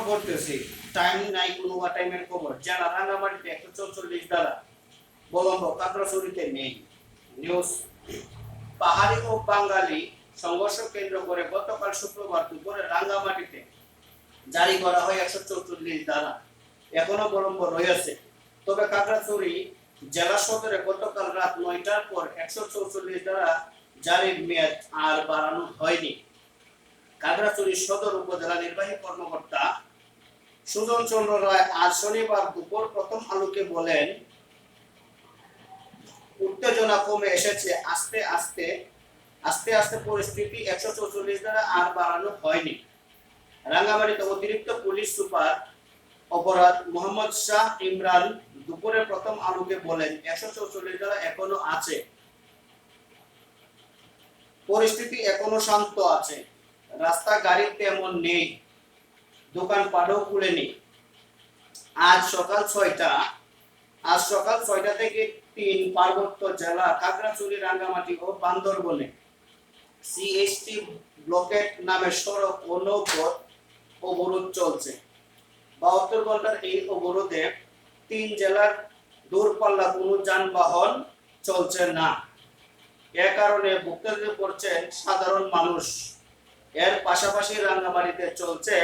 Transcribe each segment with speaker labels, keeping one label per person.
Speaker 1: করতেছি টাইম নাই কোনো টাইমের খবর জেলা রাঙ্গামাটিতে 144 দ্বারা বলম্ব কাকড়াছড়িতে নেই নিউজ। পাহাড়ি ও বাঙালি সংঘর্ষ কেন্দ্র করে গতকাল শুক্রবার দুপুরে রাঙ্গামাটিতে জারি করা হয় 144 দ্বারা এখনো বলম্ব রয়েছে। তবে কাকড়াছড়ি জেলা সদরে গতকাল রাত 9টার পর 144 দ্বারা জারির মেয়াদ আর বাড়ানো হয়নি। কাকড়াছড়ি সদর উপজেলা নির্বাহী কর্মকর্তা সুজন চন্দ্র রায় আজ শনিবার দুপুর প্রথম আলোকে বলেন, উত্তেজনা কমে এসেছে, আস্তে আস্তে পরিস্থিতি 144 দ্বারা আর বাড়ানো হয়নি। রাঙ্গামাটিতে অতিরিক্ত পুলিশ সুপার অপরাধ মোহাম্মদ শাহ ইমরান দুপুরে প্রথম আলোকে বলেন, 144 দ্বারা এখনো আছে, পরিস্থিতি এখনো শান্ত আছে, রাস্তা গাড়ি তেমন নেই, দোকান পাটও খুলেনি। আজ সকাল 6টা থেকে 3 পার্বত্য জেলা খাগড়াছড়ি, রাঙ্গামাটি ও বান্দরবনে সিএসটি ব্লকেট নামে সড়ক ও নৌপথ অবরোধ চলছে। 72 ঘন্টার এই অবরোধে 3 জেলার দূরপাল্লা কোনো যানবাহন চলছে না। এ কারণে ভুক্তভোগী পড়ছেন সাধারণ মানুষ। এর পাশাপাশি রাঙ্গামাটিতে চলছে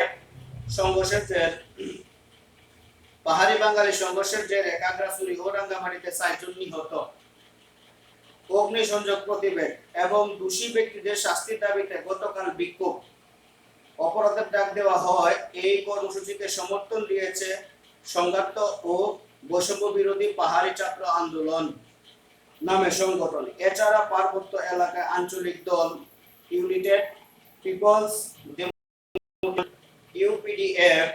Speaker 1: সংঘর্ষের জের। পাহাড়ি বাঙালি সংঘর্ষের জেরে খাগড়াছড়ি ও রাঙ্গামাটিতে 4 জন নিহত। অগ্নিসংযোগ প্রতিবেদ এবং দোষী ব্যক্তিদের শাস্তির দাবিতে গতকাল বিক্ষোভ অপরাধের ডাক দেওয়া হয়। এই কর্মসূচিতে সমর্থন দিয়েছে সংঘাত ও বৈষম্য বিরোধী পাহাড়ি ছাত্র আন্দোলন নামে সংগঠন। এছাড়া পার্বত্য এলাকায় আঞ্চলিক দল ইউনাইটেড পিপলস ইউপিডিএফ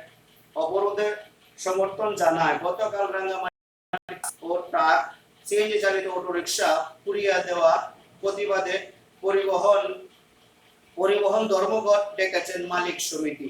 Speaker 1: অবরোধে সমর্থন জানায়। গতকাল রাঙ্গামাটি ও ট্রাক, সিএনজি চালিত অটোরিকশা পুড়িয়ে দেওয়া প্রতিবাদে পরিবহন ধর্মঘট ডেকেছেন মালিক সমিতি।